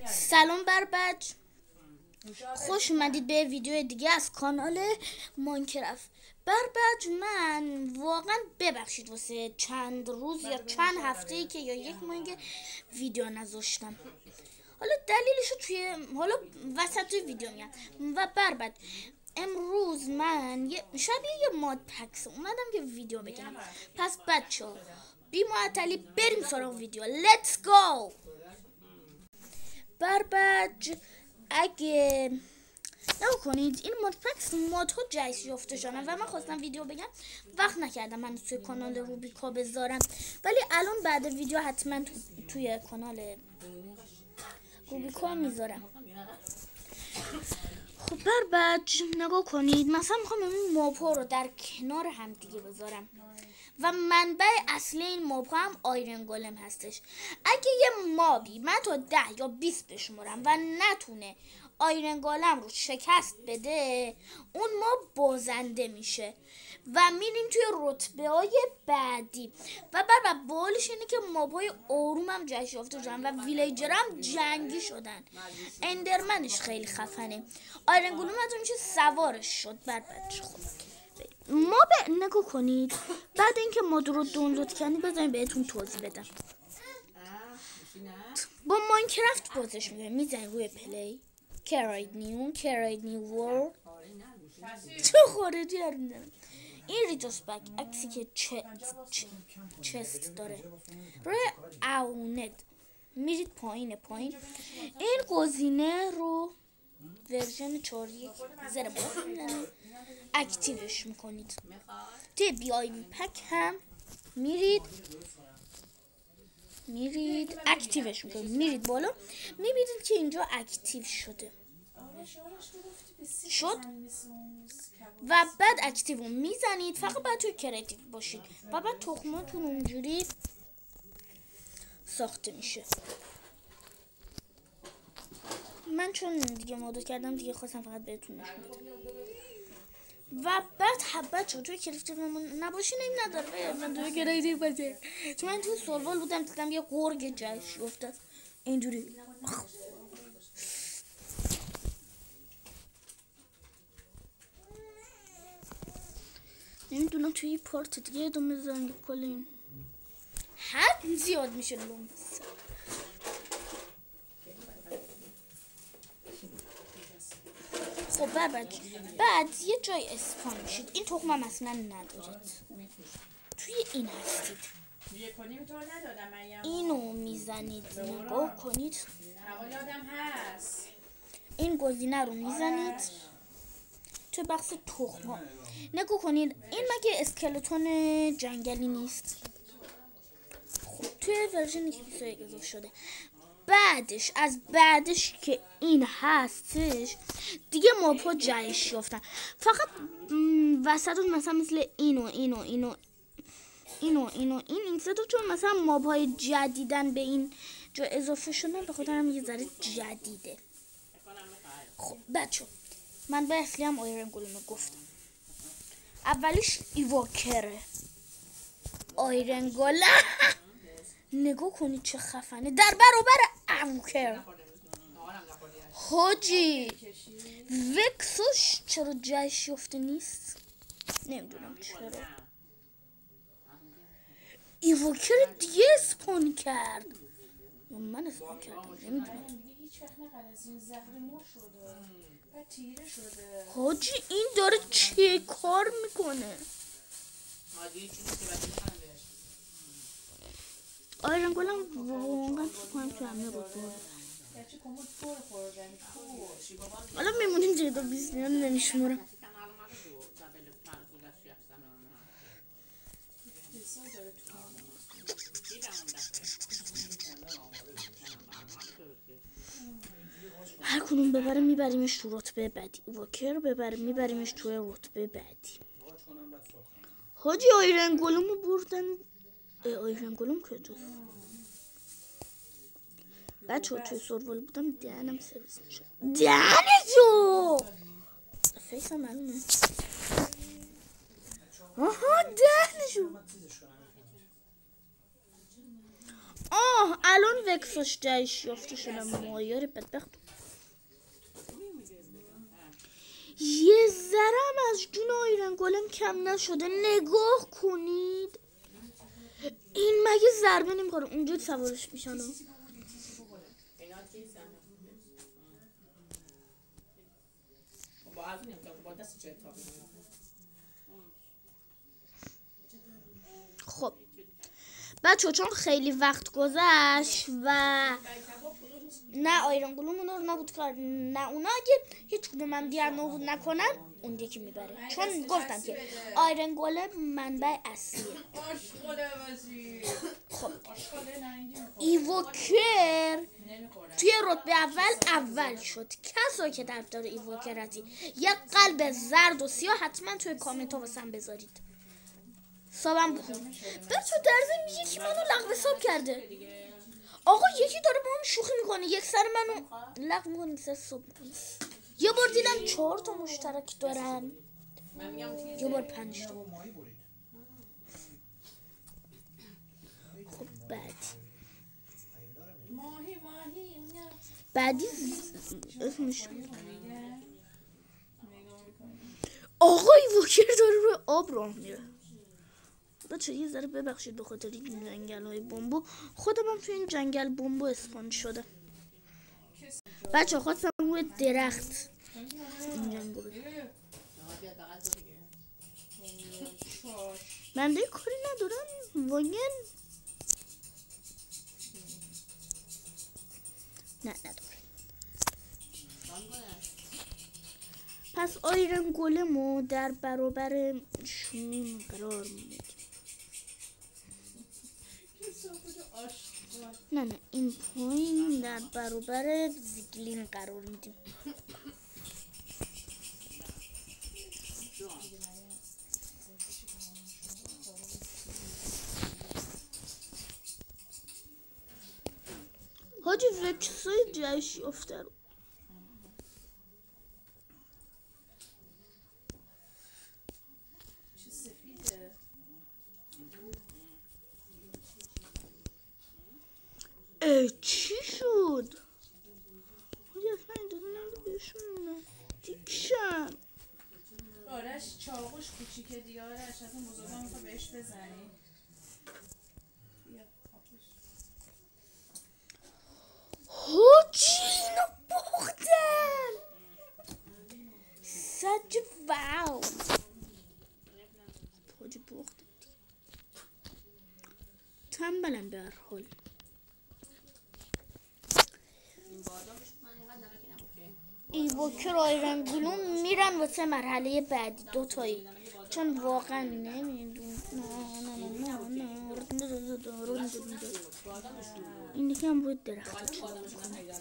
سلام بر بچه، خوش اومدید به ویدیو دیگه از کانال ماینکرافت. بچه من واقعا ببخشید واسه چند روز یا چند هفته ای که یا یک ماه ویدیو نذاشتم. حالا دلیلشو حالا وسط ویدیو میگم. و بچه امروز من شبیه یه ماد پکس اومدم که ویدیو بگیرم. پس بچه بی معطلی بریم سراغ ویدیو. Let's go. بچه اگه نکنید این ماد پکس مادها جایش یافته شدن و من خواستم ویدیو بگم، وقت نکردم من توی کانال روبیکا بذارم، ولی الان بعد ویدیو حتما توی کانال روبیکا میذارم. خب بچه نگاه کنید، مثلا میخوام این ماپا رو در کنار هم دیگه بذارم و منبع اصلی این ماپا هم آیرن گولم هستش. اگه یه مابی من تا 10 یا 20 بشمارم و نتونه آیرن گولم رو شکست بده، اون ماب بازنده میشه و میریم توی رتبه های بعدی. و بعد بالش اینه که مابای آروم هم جایش یافته شدن و ویلیجر هم جنگی شدن. اندرمنش خیلی خفنه. آیرن گولم هم میشه سوارش شد. بچه خود نگاه کنید، بعد اینکه ماد رو دانلود کردید بذارید بهتون توضیح بدم. با ماینکرافت بازش میزنید روی پلی کرید نیو ورلد چه خارجی هرمیدم. این ریتوس بک عکسی که چست داره روی اونید میرید پایین. این گزینه رو ورژن 4.1 زیر باز اکتیوش میکنید. توی بیای پک هم میرید اکتیوش میکنید، میرید بالا میبینید که اینجا اکتیو شد و بعد اکتیو میزنید. فقط باید توی کریتیو باشید و بعد تخماتون اونجوری ساخته میشه. من چون دیگه مودو کردم دیگه خواستم فقط بهتون نشون بدم. و بعد حبت چون توی کریتیو نباشین این نداره. من توی کریتیو باشه چون من توی سروال بودم دیدم یه گرگ جایش افتاد اینجوری. نمیدونم توی پارت دیگه ادامه زنگ کلین حد زیاد میشه لومس. خب بعد یه جای اسپان میشید. این تخم هم اصلا ندارید، توی این هستید. اینو میزنید، نگاه کنید این گزینه رو میزنید توی بخش تخم ها. نگاه کنید این مگه اسکلتون جنگلی نیست؟ خب توی ورژن 21 اضافه شده. بعدش که این هستش دیگه ماپا جایش یافتن. فقط وسطون مثلا مثل این سه چون مثلا مابهای جدیدن به این جا اضافه شدن، به خاطر هم یه ذره جدیده. خب بچه من به اصلی هم آیرن گولم گفتم. اولیش ایواکره آیرن گولم نگاه کنید چه خفنه در برابر اوکر. حاجی وکسوش چرا جایش یافته نیست؟ نمیدونم چرا. ایواکر دیگه اسپون کرد. من اسپون کردم نمیدونم. حاجی این داره چه کار میکنه؟ آیرن گولم واقعا فکر تو همه بود. حالا میمونیم جدا 20 نمیشمورم. هر کنون ببریم میبریمش تو رتبه بعدی. واکر ببریم میبریمش تو رتبه بعدی. حاجی آیرن گولم رو بردن. آیرن گولم کجاست؟ بچه توی سروال بودم دهنم سرویس نشد. دهنشو فیسم معلومه. آها دهنشو. الان وکسش جایش یافته شدم مایار بدبخت. یه ذرم از جون آیرن گلم کم نشده. نگاه کنید این مگه ضربه نمیخوره اونجوری سوارش میشن. خب بچه چون خیلی وقت گذشت و نه آیرن گلومون رو نابود کرد نه اونا، اگه هیچ کدوم هم دیگر نابود نکنن اون یکی میبره، چون گفتم که آیرن گلم منبع اصلیه. خب ایووکر توی رتبه اول شد. کسایی که طرفدار ایووکر هستی یه قلب زرد و سیاه حتما توی کامنت ها واسم بذارید. حسابم بخون. بچه در ضمن یکی منو لغو حساب کرده. آقا یکی داره با هم شوخی میکنه، یک سر منو لغو میکنه یک سر حساب میکنه. یه بار دیدم 4 تا مشترک دارن، یه بار 5 تا. خب بعدی اسمش آقا ایووکر داره روی آب راه میره. بچه یه ذره ببخشید به خاطر این جنگل های بمبو، خودم هم توی این جنگل بمبو اسپان شده. بچه خواستم روی درخت این جنگو بگم. من دیگه کاری ندارم واگن. نه ندارم. پس آیرن گلمو در برابر شون قرار میدیم. نه این پایین در برابر زیگلین قرار میدیم. حاجی وکسای جایش یافته رو چی شد؟ حاجی اصلا این داده نده بهشون نزدیکشم. آرش چاقوش کوچیکه دیگه. آرش اصلا بزرگا میخواه بهش بزنی. حاجی اینو باختن. سج واو. حاجی باختن تنبلن به هر حال. ایووکر و آیرن گلوم میرن واسه مرحله بعدی دوتایی، چون واقعا نمیدونم. این دیگه هم باید درخت چون میکنه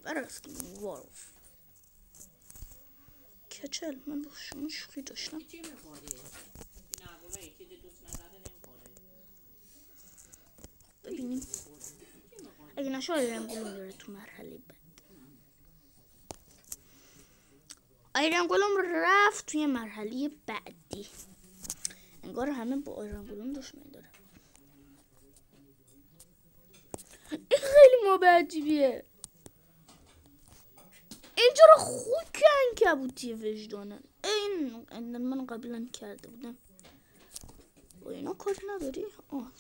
برست وارف کچل. من با شما شوخی داشتم. ببینیم اگه نشه آیرن گلوم داره تو مرحله بعد. آیرن گلوم رفت توی مرحله بعدی. انگار همه با آیرن گلوم دشمنی داره. این خیلی موب عجیبیه. اینجا رو خوک عنکبوتی وجدانن. این من قبلا کرده بودم. با اینا کار نداری؟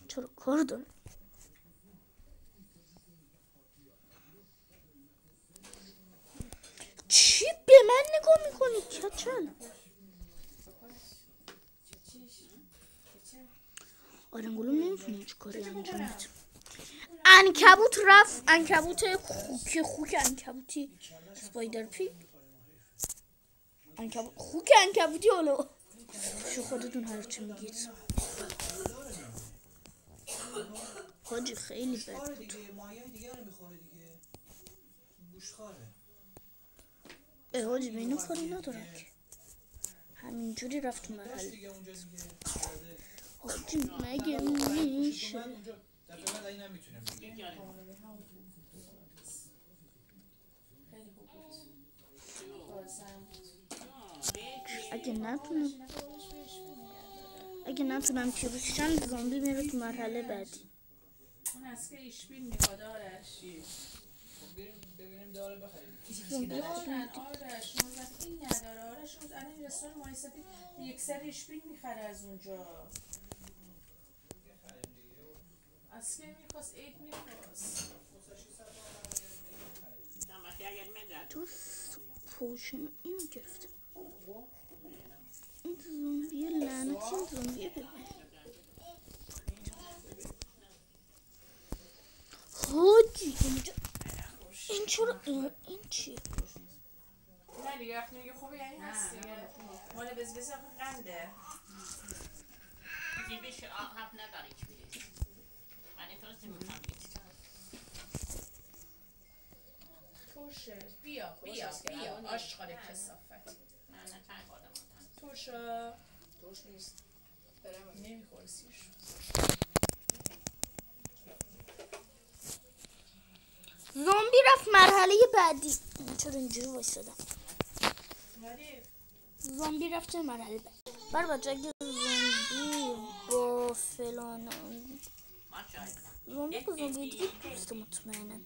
چرا کار داره؟ چی به من نگاه میکنی کچل؟ آیرن گلوم نمیتونه هیچ کاری انجام بده. عنکبوت رفت. عنکبوت خوک عنکبوتی اسپایدر پی. خوک عنکبوتی. حالا شو خودتون هرچی میگید. حاجی خیلی بد بود. حاجی به اینا کاری ندارم که همینجوری رفت تو مرحله. حاجی مگه میشه؟ اگه نتونم پیروزشم زامبی میره تو مرحله بعدی. اون از که ایشبیل میخواد آرش. ببینیم داره بخریم. آرش اون وقت این نداره. آرش اون الان این رستوران مای سفید یک سر ایشبیل میخره از اونجا. از که میخواست عید میخواست. تو پوشن اینو گرفت. این زومبیه لعنتی این زومبیه ببین. حاجی اینجا این چرا این چیه؟ نه دیگه وقتی میگه خوبه یعنی هست دیگه. مال بزبزی آخه قنده. Die Wäsche haben nicht da nicht mehr. Meine trotzdem kann nicht. توشه بیا آشغال کثافت. نه چای خودم. توشا توش نیست. نمیخوره سیرش. زامبی رفت مرحله بعدی. چرا اینجوری وایسادم؟ زامبی رفت چه مرحله بعدی؟ بر بچه اگه زامبی با فلان زامبی با زامبی دیگه دوست مطمئنم.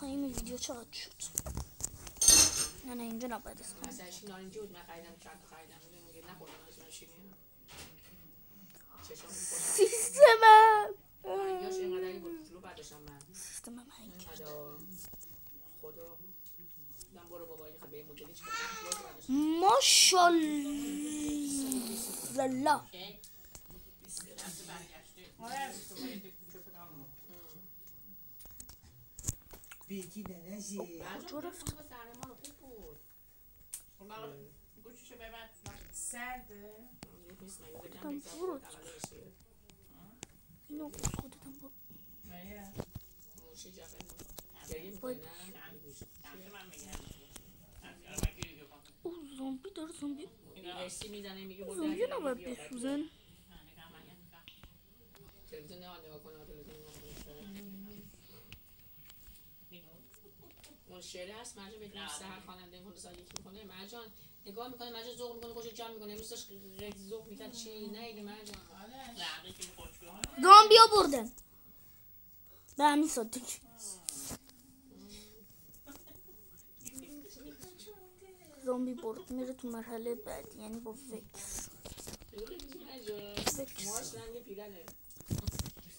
تایم ویدیو چقدر شد؟ نه اینجا نباید اسم ازش نارنجی بود من خریدم چند تا خریدم میگه نخوردم ازش شیرینه. سیستمم یاش اینقدر بود فلو برداشتم من. سیستمم هنگ کرد. خدا دم برو بابا این خبه مدلی چیکار ماشاءالله. بیکی ننجی کجا رفت؟ سرمان خوب بود. گوششو ببند. سرده؟ بودم فرود اینو خودتم بود. موشی جفه گریه میکنه من میگم. او زامبی داره زامبی ارسی میزنه میگه بود زامبی نباید بسوزن. تلویزیون نگاه کنه تلویزیون نگاه کنه. اون شعر هست مرجان میدونم سهر خواننده این خودسا یکی میکنه مرجان نگاه میکنه مرجان ذوق میکنه خوش جمع میکنه امروز داشت ذوق میکرد چی نیده مرجان زامبی ها بردن به همین سادگی. زامبی برد میره تو مرحله بعد یعنی با وکس. ماش رنگ پیرنه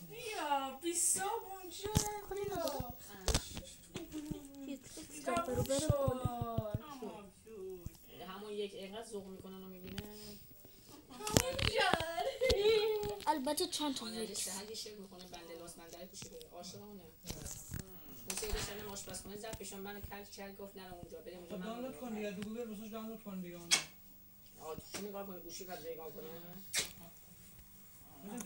بیا بیسا اونجا همون یک اینقدر ذوق میکنن و میبینه البته چند تا وکس سهر شعر میکنه بنده لاس بنده پوشه عاشقانه اون سیده شنم آشپزخونه زد پیشون من کرد گفت نرم اونجا بریم اونجا من دانلود کن دیگه گوگل واسش دانلود کن دیگه اون چی نگاه کنه گوشی قد نگاه کنه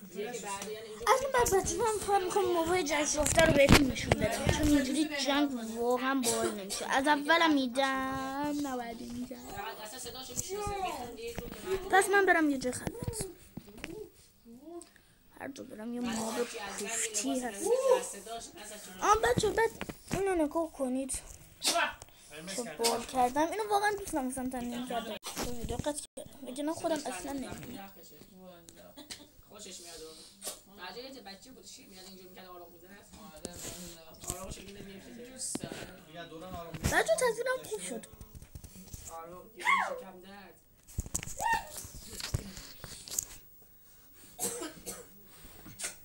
یکی بعد یعنی اینجا از این بعد بچه من فهم میکنم موقع جنگ رفته رو بهتون نشون بدم چون اینجوری جنگ واقعا باحال نمیشه. از اولم میدم نباید میدم. اصلا صداشو میشناسه پس من برم یه جای خلوت. هر جا برم یه ماب پوفتی هست. بچه بعد اینو نگاه کنید چه بال کردم. اینو واقعا دوست نمیستم تنظیم کردم. ویدیو قطع کردم وگرنه خودم اصلا نمیدونم. خوشش میاد بعد بچه بود شیر میاد اینجوری میکرد آرام میزنه آرام شکلی نمیشه دوست دارم بچه تصویرم خوب شد. آرام کم درد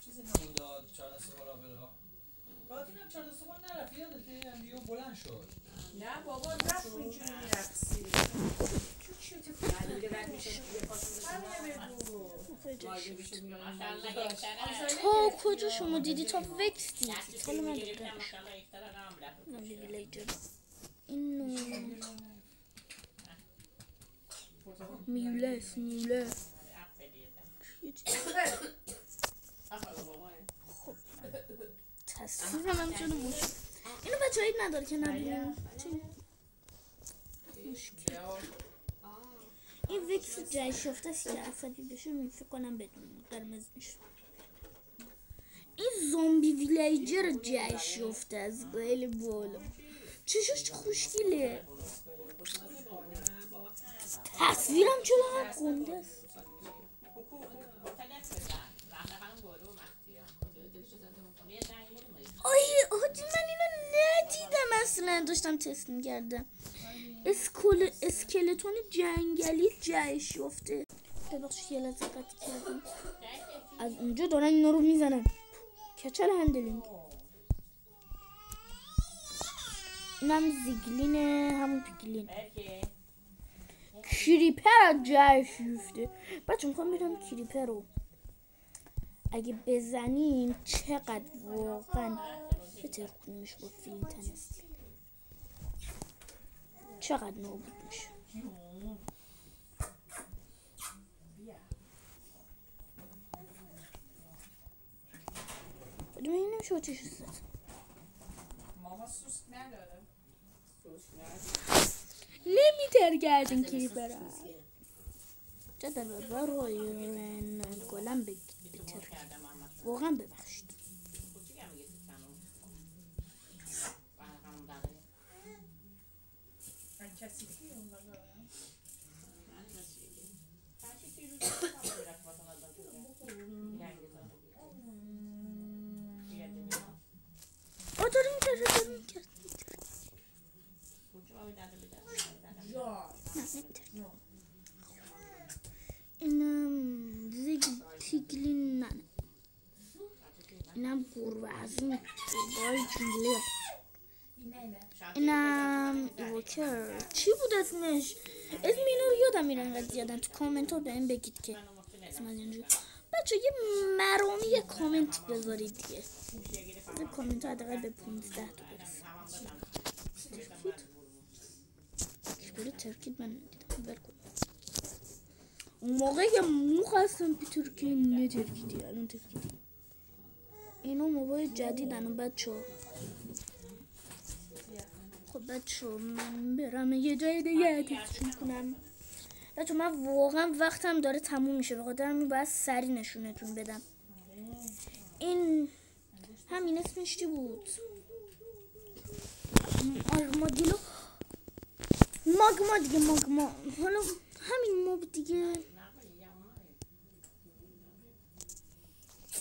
چیزی نمونده 4 دسته بالا بره بعد اینم 4 دسته بالا نرفت یادته امیو بلند شد نه بابا رفت اینجوری میرقصی تا کجا شما دیدی تا وکس دیدی حالا من دیدم ویلیجر اینو میوله خب تصویرم هم چون مشکل اینو بچه هایی نداره که نبینیم مشکل این وکس جای شفته است که عصبی بشه فکر کنم بدون قرمز میشه. این زامبی ویلیجر جای شفته از خیلی بالا چشش خوشگله. تصویرم چرا گنده است. آجی من اینو ندیدم اصلا. داشتم تست میکردم. اسکلتون جنگلی جهش یافته. ببخشید یه لحظه قطع کردم. از اونجا دارن اینا رو میزنن. کچل هندلینگ. اینم زیگلینه، همون پیگلین. کریپر جهش یافته. بچه میخوام میرم کریپر رو اگه بزنیم چقدر واقعا بهتر کنیمش با فیلتن است. چقدر نابود میشه. بدون این نمیشه آتیش است. ماما سوسک نداره. نمیترگردین کریپر چه در بابا روی گلم بتر واقعا ببخشید. کسی که اون داره اینم زیگ پیگلین نه، اینم گروه از اون بای جمله. اینم ایوکر چی بود اسمش؟ اسم اینو رو یادم میره انقدر زیادن. تو کامنت ها بهم بگید که اسم از اینجور. بچه یه مرامی یه کامنت بذارید دیگه. این کامنت ها حداقل به 15 تا برسه. ترکید ترکید من ندیدم. برکن اون موقع که موخ هستم پی ترکی نترکیدی. الان ترکیدی. اینو موبایل جدیدن بچه ها. خب بچه من برم یه جای دیگه تکشون کنم. بچه من واقعا وقتم داره تموم میشه. به خاطر همین باید سری نشونتون بدم. این همین اسمش چی بود؟ آرمادیلو ماگما دیگه. ماگما حالا همین موب دیگه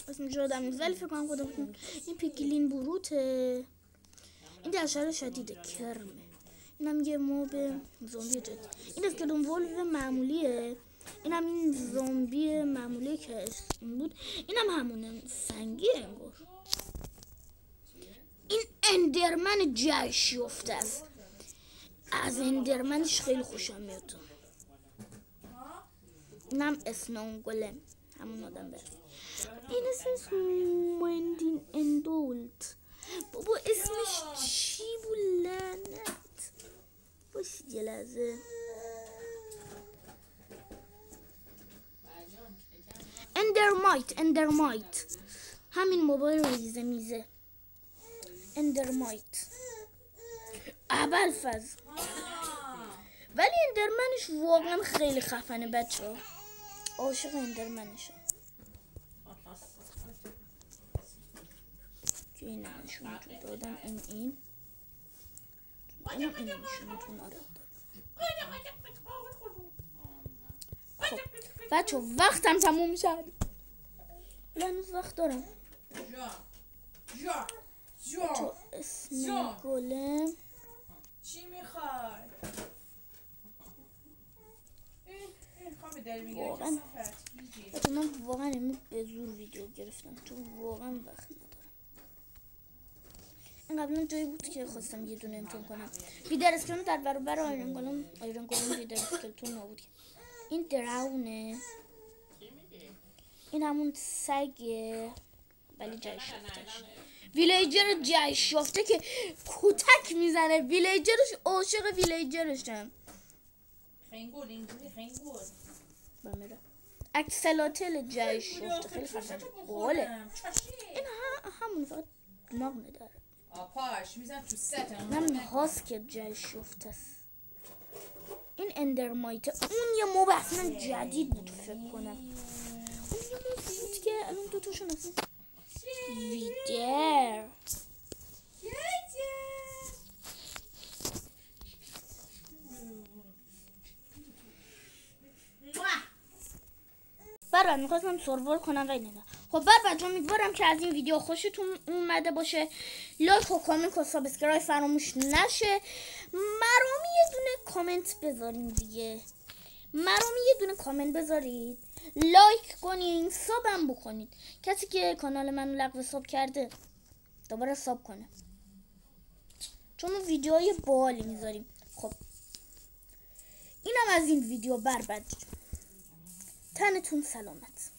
اسمش یادم نیست ولی فکر کنم خودم. این پیگلین بروته. این درشار شدیده کرمه. اینم یه موب زومبی جدید. این اسکلتون ولو معمولیه. اینم این زومبی معمولی که بود. اینم همونه سنگی انگار. این اندرمن جهش یافته است. از اندرمنش خیلی خوشم میاد. اینم اسنون گلم همون آدم برد. این اسمش موندین اندولت. بابا اسمش چی بود لعنت. باشید یه لحظه. اندرمایت همین موبایل ریزه میزه. اندرمایت ابوالفضل. ولی اندرمنش واقعا خیلی خفنه بچه ها. عاشق اندرمنشم. که این نشونتون دادم. این نشونتون آره. خب بچه وقتم تموم میشه. هنوز وقت دارم. بچه اسم گلم چی میخوای؟ واقعا بچه من واقعا امروز به زور ویدیو گرفتم چون واقعا وقت ندارم. این قبلا جایی بود که خواستم یه دونه امتحان کنم. بیدر اسکلتون در برابر آیرن گلم بیدر اسکلتون نبود. این دراونه. این همون سگه ولی جهش یافتهش. ویلیجر جهش یافته که کتک میزنه. ویلیجرش عاشق ویلیجرشم. خنگول اینجوری خنگول بمیره. اکسلاتل جهش یافته خیلی خفنه. باله. این همون فقط دماغ نداره. پاش میزن تو ست. من هاسک جهش یافته است. این اندرمایت اون یه موب اصلا جدید بود فکر کنم. اون یه موب بود که الان دوتاشون هستن. ویدر برات میخواستم سرور کنم ولی نه. خب برات امیدوارم که از این ویدیو خوشتون اومده باشه. لایک و کامنت و سابسکرایب فراموش نشه. مرامی یه دونه کامنت بذارین دیگه. مرامی یه دونه کامنت بذارید، لایک کنین، سابم بکنید. کسی که کانال منو لغو ساب کرده دوباره ساب کنه، چون ویدیوهای باحالی میذاریم. خب اینم از این ویدیو. بربد تنتون سلامت.